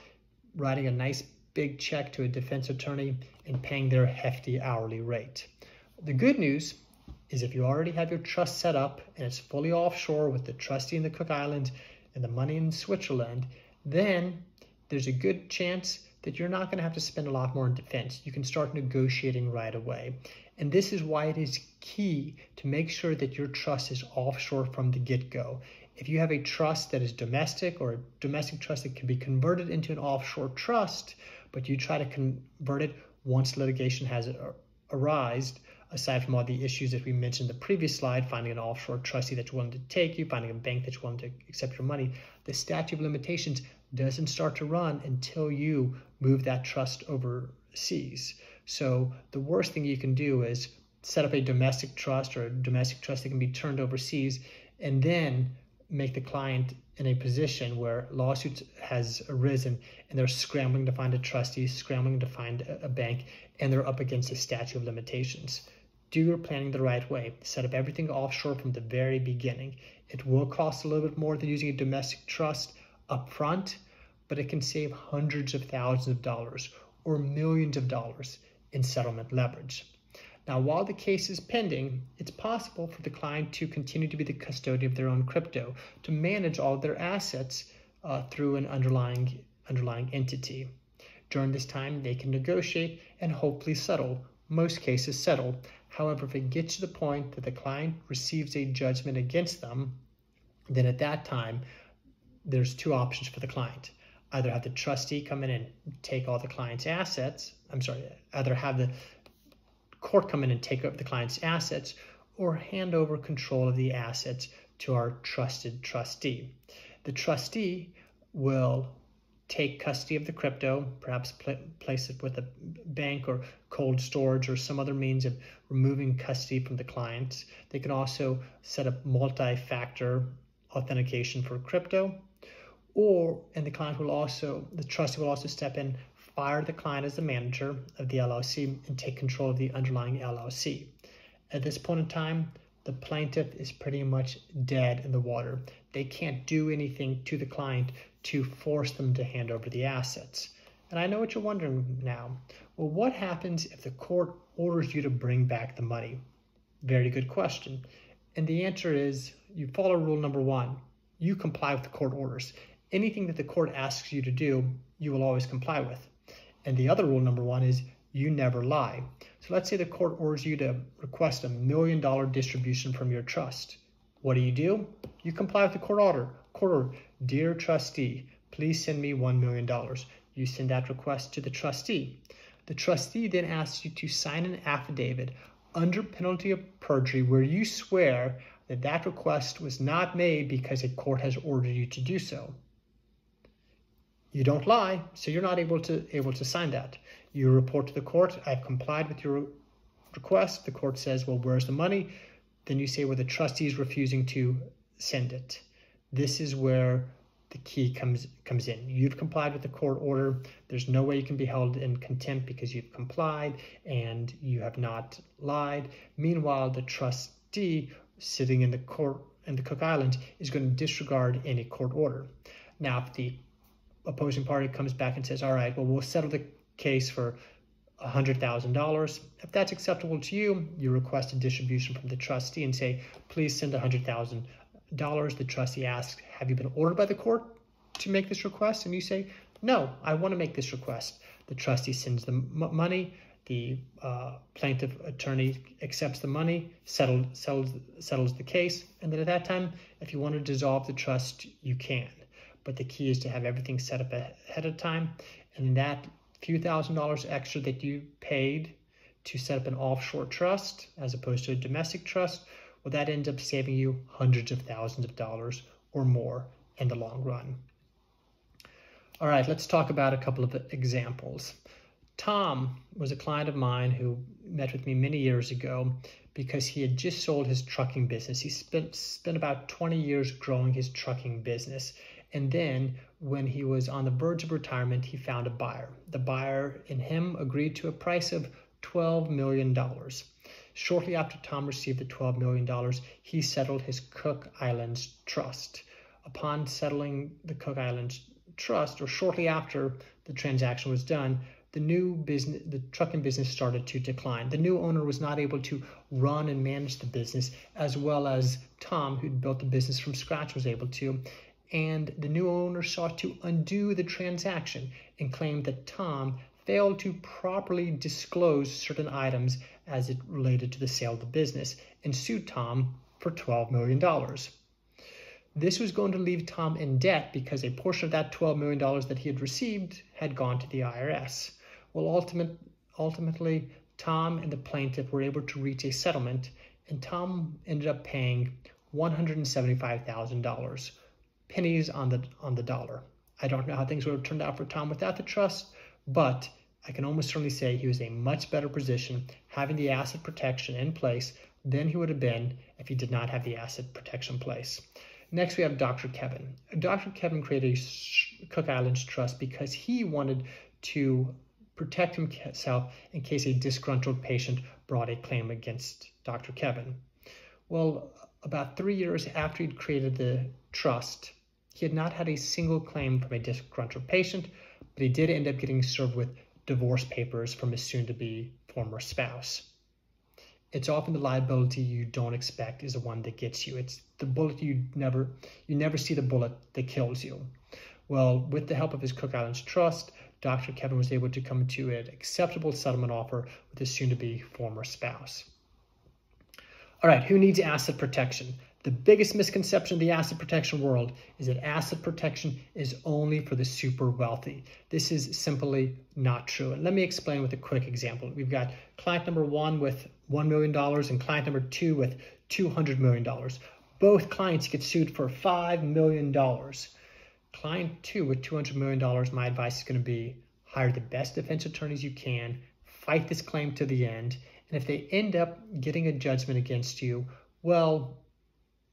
writing a nice big check to a defense attorney and paying their hefty hourly rate. The good news is if you already have your trust set up and it's fully offshore with the trustee in the Cook Islands and the money in Switzerland, then there's a good chance that you're not going to have to spend a lot more in defense. You can start negotiating right away. And this is why it is key to make sure that your trust is offshore from the get-go. If you have a trust that is domestic or a domestic trust that can be converted into an offshore trust, but you try to convert it once litigation has arisen, aside from all the issues that we mentioned in the previous slide, finding an offshore trustee that's willing to take you, finding a bank that's willing to accept your money, the statute of limitations doesn't start to run until you move that trust overseas. So the worst thing you can do is set up a domestic trust or a domestic trust that can be turned overseas, and then make the client in a position where lawsuits has arisen and they're scrambling to find a trustee, scrambling to find a bank, and they're up against the statute of limitations. Do your planning the right way. Set up everything offshore from the very beginning. It will cost a little bit more than using a domestic trust up front, but it can save hundreds of thousands of dollars or millions of dollars in settlement leverage. Now, while the case is pending, it's possible for the client to continue to be the custodian of their own crypto, to manage all of their assets through an underlying entity. During this time, they can negotiate and hopefully settle. Most cases settle. However, if it gets to the point that the client receives a judgment against them, then at that time, there's two options for the client. Either have the trustee come in and take all the client's assets, either have the court come in and take over the client's assets, or hand over control of the assets to our trusted trustee. The trustee will take custody of the crypto, perhaps place it with a bank or cold storage or some other means of removing custody from the client. They can also set up multi-factor authentication for crypto, and the trustee will also step in, fire the client as the manager of the LLC, and take control of the underlying LLC. At this point in time, the plaintiff is pretty much dead in the water. They can't do anything to the client to force them to hand over the assets. And I know what you're wondering now. Well, what happens if the court orders you to bring back the money? Very good question. And the answer is, you follow rule number 1. You comply with the court orders. Anything that the court asks you to do, you will always comply with. And the other rule number 1 is, you never lie. So let's say the court orders you to request $1 million distribution from your trust. What do? You comply with the court order. Dear trustee, please send me $1 million. You send that request to the trustee. The trustee then asks you to sign an affidavit under penalty of perjury where you swear that that request was not made because a court has ordered you to do so. You don't lie, so you're not able to sign that. You report to the court, I've complied with your request. The court says, well, where's the money? Then you say, well, the trustee is refusing to send it. This is where the key comes in. You've complied with the court order. There's no way you can be held in contempt because you've complied and you have not lied. Meanwhile, the trustee sitting in the Cook Islands is going to disregard any court order. Now, if the opposing party comes back and says, all right, well, we'll settle the case for $100,000. If that's acceptable to you, you request a distribution from the trustee and say, please send $100,000. The trustee asks, have you been ordered by the court to make this request? And you say, no, I want to make this request. The trustee sends the money. The plaintiff attorney accepts the money, settles the case. And then at that time, if you want to dissolve the trust, you can. But the key is to have everything set up ahead of time. And that few $1,000s extra that you paid to set up an offshore trust as opposed to a domestic trust, well, that ends up saving you hundreds of thousands of dollars or more in the long run. All right, let's talk about a couple of examples. Tom was a client of mine who met with me many years ago because he had just sold his trucking business. He spent about 20 years growing his trucking business. And then when he was on the verge of retirement, he found a buyer. The buyer and him agreed to a price of $12 million. Shortly after Tom received the $12 million, he settled his Cook Islands Trust. Upon settling the Cook Islands Trust, or shortly after the transaction was done, the trucking business started to decline. The new owner was not able to run and manage the business as well as Tom, who'd built the business from scratch, was able to. And the new owner sought to undo the transaction and claimed that Tom failed to properly disclose certain items as it related to the sale of the business and sued Tom for $12 million. This was going to leave Tom in debt because a portion of that $12 million that he had received had gone to the IRS. Well, ultimately, Tom and the plaintiff were able to reach a settlement, and Tom ended up paying $175,000. Pennies on the dollar. I don't know how things would have turned out for Tom without the trust, but I can almost certainly say he was in a much better position having the asset protection in place than he would have been if he did not have the asset protection in place. Next, we have Dr. Kevin. Dr. Kevin created a Cook Islands Trust because he wanted to protect himself in case a disgruntled patient brought a claim against Dr. Kevin. Well, about 3 years after he'd created the trust, he had not had a single claim from a disgruntled patient, but he did end up getting served with divorce papers from his soon-to-be former spouse. It's often the liability you don't expect is the one that gets you. It's the bullet you never see the bullet that kills you. Well, with the help of his Cook Islands Trust, Dr. Kevin was able to come to an acceptable settlement offer with his soon-to-be former spouse. All right, who needs asset protection? The biggest misconception of the asset protection world is that asset protection is only for the super wealthy. This is simply not true. And let me explain with a quick example. We've got client number 1 with $1 million and client number 2 with $200 million. Both clients get sued for $5 million. Client 2 with $200 million, my advice is going to be hire the best defense attorneys you can, fight this claim to the end, and if they end up getting a judgment against you, well,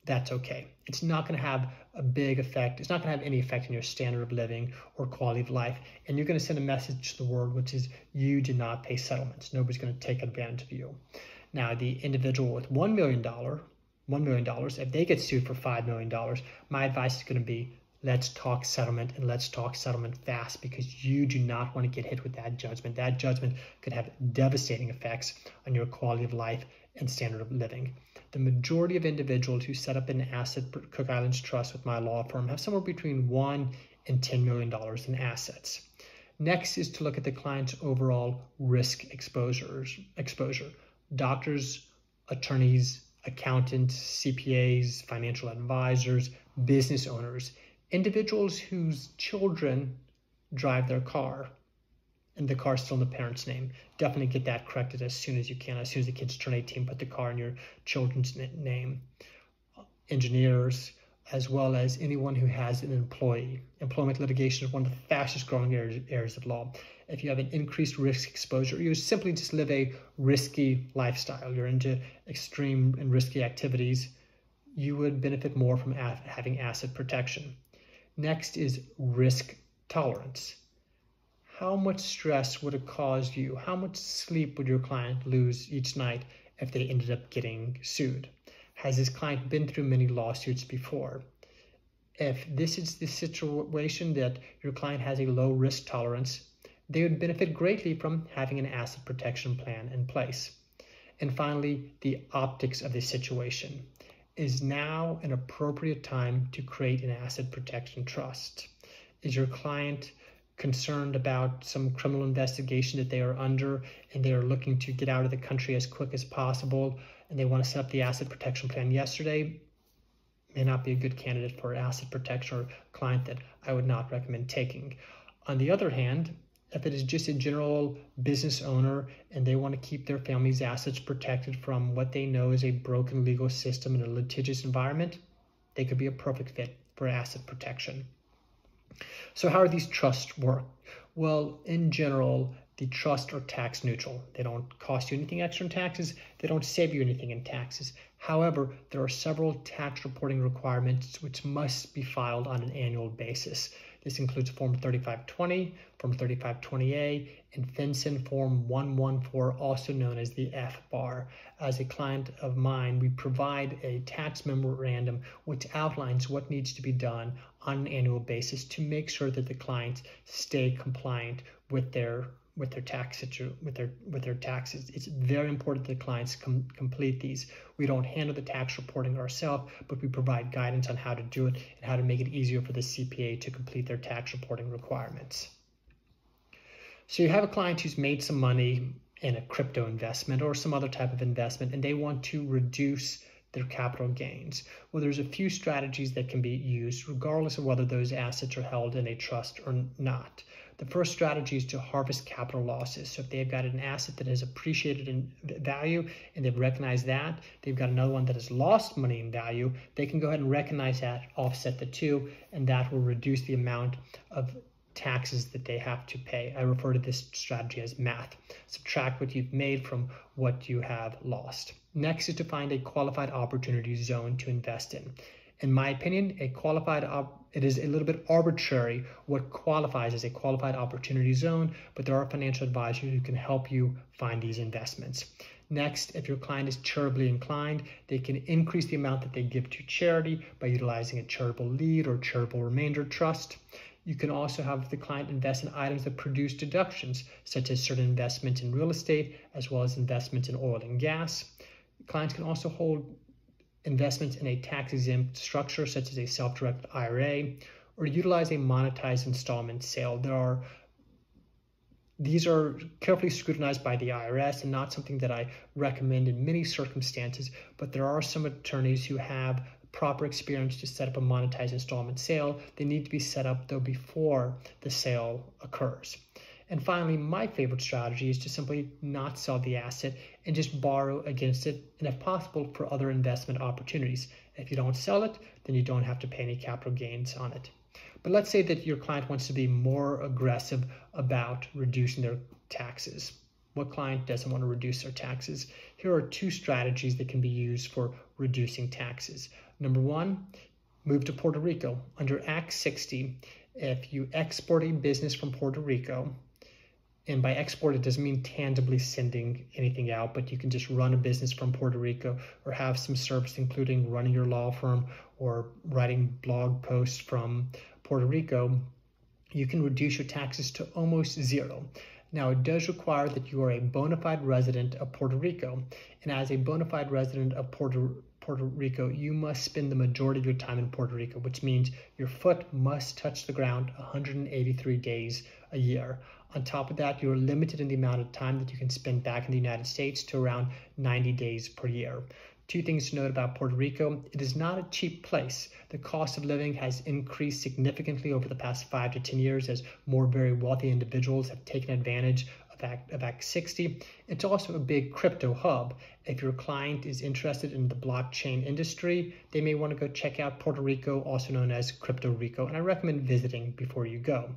that's okay. It's not going to have a big effect. It's not going to have any effect on your standard of living or quality of life. And you're going to send a message to the world, which is you do not pay settlements. Nobody's going to take advantage of you. Now, the individual with $1 million, if they get sued for $5 million, my advice is going to be let's talk settlement, and let's talk settlement fast, because you do not want to get hit with that judgment. That judgment could have devastating effects on your quality of life and standard of living. The majority of individuals who set up an asset Cook Islands Trust with my law firm have somewhere between $1 and $10 million in assets. Next is to look at the client's overall risk exposure. Doctors, attorneys, accountants, CPAs, financial advisors, business owners, individuals whose children drive their car and the car's still in the parent's name. Definitely get that corrected as soon as you can. As soon as the kids turn 18, put the car in your children's name. Engineers, as well as anyone who has an employee. Employment litigation is one of the fastest growing areas of law. If you have an increased risk exposure, you simply just live a risky lifestyle, you're into extreme and risky activities, you would benefit more from having asset protection. Next is risk tolerance. How much stress would it cause you? How much sleep would your client lose each night if they ended up getting sued? Has this client been through many lawsuits before? If this is the situation that your client has a low risk tolerance, they would benefit greatly from having an asset protection plan in place. And finally, the optics of the situation. Is now an appropriate time to create an asset protection trust? Is your client concerned about some criminal investigation that they are under and they are looking to get out of the country as quick as possible and they want to set up the asset protection plan yesterday? May not be a good candidate for asset protection or client that I would not recommend taking. On the other hand, if it is just a general business owner and they want to keep their family's assets protected from what they know is a broken legal system in a litigious environment, they could be a perfect fit for asset protection. So how do these trusts work? Well, in general, the trusts are tax neutral. They don't cost you anything extra in taxes. They don't save you anything in taxes. However, there are several tax reporting requirements which must be filed on an annual basis. This includes Form 3520, Form 3520A, and FinCEN Form 114, also known as the F-Bar. As a client of mine, we provide a tax memorandum which outlines what needs to be done on an annual basis to make sure that the clients stay compliant with their taxes. It's very important that clients complete these. We don't handle the tax reporting ourselves, but we provide guidance on how to do it and how to make it easier for the CPA to complete their tax reporting requirements. So you have a client who's made some money in a crypto investment or some other type of investment, and they want to reduce their capital gains. Well, there's a few strategies that can be used regardless of whether those assets are held in a trust or not. The first strategy is to harvest capital losses. So if they've got an asset that has appreciated in value and they've recognized that, they've got another one that has lost money in value, they can go ahead and recognize that, offset the two, and that will reduce the amount of taxes that they have to pay. I refer to this strategy as math. Subtract what you've made from what you have lost. Next is to find a qualified opportunity zone to invest in. In my opinion, it is a little bit arbitrary what qualifies as a qualified opportunity zone, but there are financial advisors who can help you find these investments. Next, if your client is charitably inclined, they can increase the amount that they give to charity by utilizing a charitable lead or charitable remainder trust. You can also have the client invest in items that produce deductions, such as certain investments in real estate, as well as investments in oil and gas. Clients can also hold investments in a tax-exempt structure, such as a self-directed IRA, or utilize a monetized installment sale. These are carefully scrutinized by the IRS and not something that I recommend in many circumstances, but there are some attorneys who have proper experience to set up a monetized installment sale. They need to be set up, though, before the sale occurs. And finally, my favorite strategy is to simply not sell the asset and just borrow against it, and if possible, for other investment opportunities. If you don't sell it, then you don't have to pay any capital gains on it. But let's say that your client wants to be more aggressive about reducing their taxes. What client doesn't want to reduce their taxes? Here are two strategies that can be used for reducing taxes. Number one, move to Puerto Rico. Under Act 60, if you export a business from Puerto Rico, and by export, it doesn't mean tangibly sending anything out, but you can just run a business from Puerto Rico or have some service, including running your law firm or writing blog posts from Puerto Rico, you can reduce your taxes to almost zero. Now, it does require that you are a bona fide resident of Puerto Rico, and as a bona fide resident of Puerto Rico, you must spend the majority of your time in Puerto Rico, which means your foot must touch the ground 183 days a year. On top of that, you're limited in the amount of time that you can spend back in the United States to around 90 days per year. Two things to note about Puerto Rico: it is not a cheap place. The cost of living has increased significantly over the past 5 to 10 years as more very wealthy individuals have taken advantage of Act 60. It's also a big crypto hub. If your client is interested in the blockchain industry, they may want to go check out Puerto Rico, also known as Crypto Rico, and I recommend visiting before you go.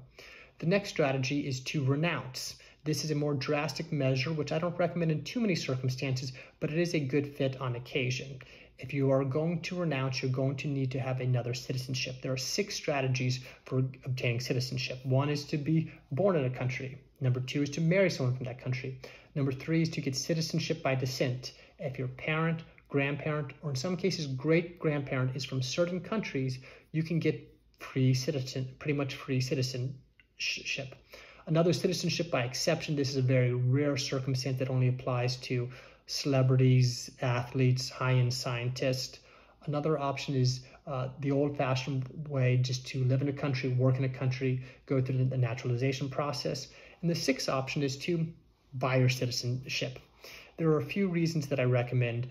The next strategy is to renounce. This is a more drastic measure, which I don't recommend in too many circumstances, but it is a good fit on occasion. If you are going to renounce, you're going to need to have another citizenship. There are 6 strategies for obtaining citizenship. 1 is to be born in a country. Number 2 is to marry someone from that country. Number 3 is to get citizenship by descent. If your parent, grandparent, or in some cases great-grandparent is from certain countries, you can get pretty much free citizenship. Another, citizenship by exception. This is a very rare circumstance that only applies to celebrities, athletes, high-end scientists. Another option is the old-fashioned way, just to live in a country, work in a country, go through the naturalization process. And the 6th option is to buy your citizenship. There are a few reasons that I recommend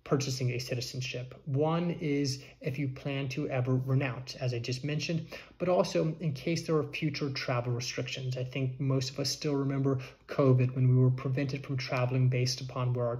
purchasing a citizenship. One is if you plan to ever renounce, as I just mentioned, but also in case there are future travel restrictions. I think most of us still remember COVID, when we were prevented from traveling based upon where our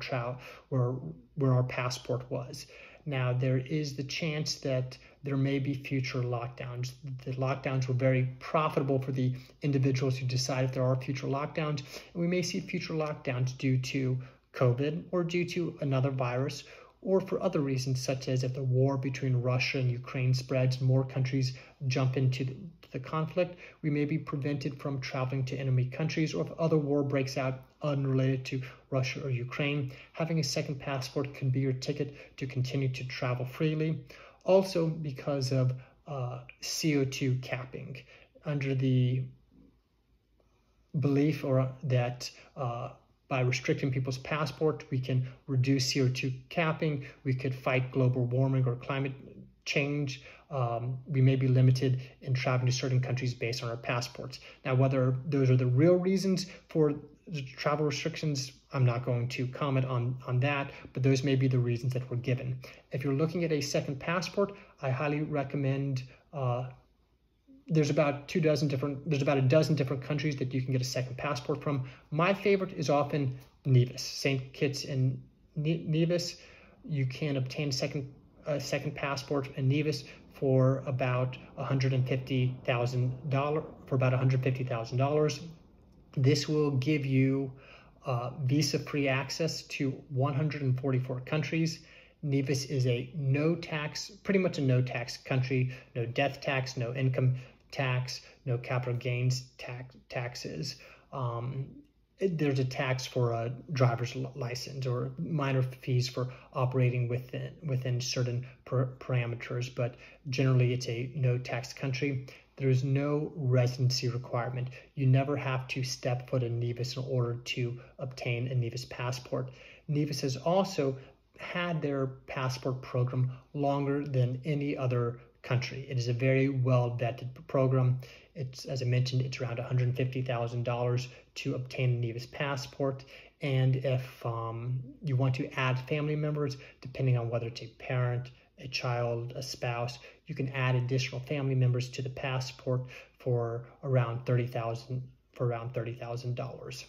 passport was. Now, there is the chance that there may be future lockdowns. The lockdowns were very profitable for the individuals who decide if there are future lockdowns. And we may see future lockdowns due to COVID or due to another virus, or for other reasons, such as if the war between Russia and Ukraine spreads and more countries jump into the conflict, we may be prevented from traveling to enemy countries, or if other war breaks out unrelated to Russia or Ukraine. Having a second passport can be your ticket to continue to travel freely. Also, because of CO2 capping, under the belief that by restricting people's passport, we can reduce CO2 capping, we could fight global warming or climate change. We may be limited in traveling to certain countries based on our passports. Now, whether those are the real reasons for the travel restrictions, I'm not going to comment on that, but those may be the reasons that were given. If you're looking at a second passport, I highly recommend, there's about a dozen different countries that you can get a second passport from. My favorite is often Nevis, St. Kitts and Nevis. You can obtain a second passport in Nevis for about $150,000. This will give you visa-free access to 144 countries. Nevis is pretty much a no-tax country, no death tax, no income tax, no capital gains taxes. There's a tax for a driver's license or minor fees for operating within certain parameters, but generally it's a no-tax country. There's no residency requirement. You never have to step foot in Nevis in order to obtain a Nevis passport. Nevis has also had their passport program longer than any other country. It is a very well-vetted program. It's, as I mentioned, it's around $150,000 to obtain a Nevis passport. And if you want to add family members, depending on whether it's a parent, a child, a spouse, you can add additional family members to the passport for around $30,000 for around $30,000.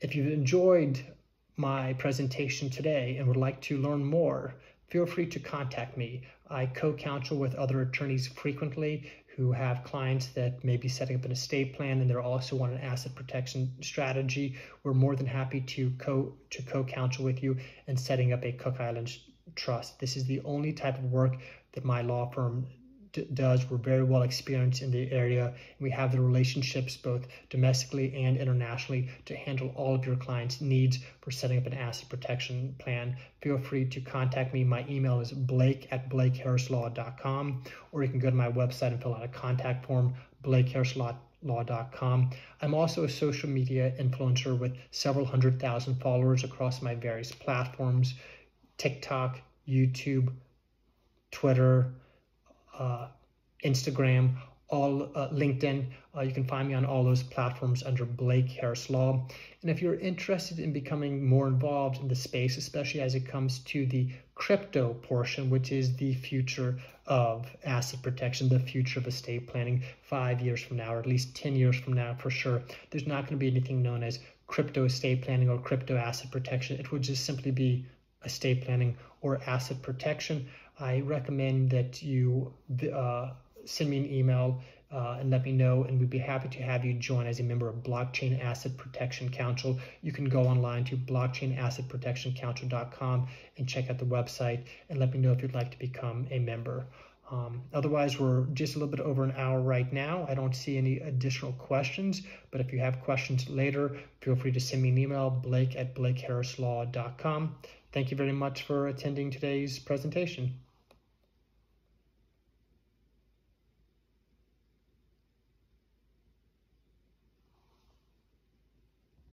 If you've enjoyed my presentation today and would like to learn more, feel free to contact me. I co-counsel with other attorneys frequently who have clients that may be setting up an estate plan and they're also on an asset protection strategy. We're more than happy to co-counsel with you in setting up a Cook Islands trust. This is the only type of work that my law firm does. We're very well experienced in the area. We have the relationships both domestically and internationally to handle all of your clients' needs for setting up an asset protection plan. Feel free to contact me. My email is blake@blakeharrislaw.com, or you can go to my website and fill out a contact form, blakeharrislaw.com. I'm also a social media influencer with several 100,000 followers across my various platforms: TikTok, YouTube, Twitter, Instagram, LinkedIn. You can find me on all those platforms under Blake Harris Law. And if you're interested in becoming more involved in the space, especially as it comes to the crypto portion, which is the future of asset protection, the future of estate planning 5 years from now, or at least 10 years from now for sure, there's not going to be anything known as crypto estate planning or crypto asset protection. It would just simply be estate planning or asset protection. I recommend that you send me an email and let me know, and we'd be happy to have you join as a member of Blockchain Asset Protection Council. You can go online to blockchainassetprotectioncouncil.com and check out the website and let me know if you'd like to become a member. Otherwise, we're just a little bit over an hour right now. I don't see any additional questions, but if you have questions later, feel free to send me an email, blake@blakeharrislaw.com. Thank you very much for attending today's presentation.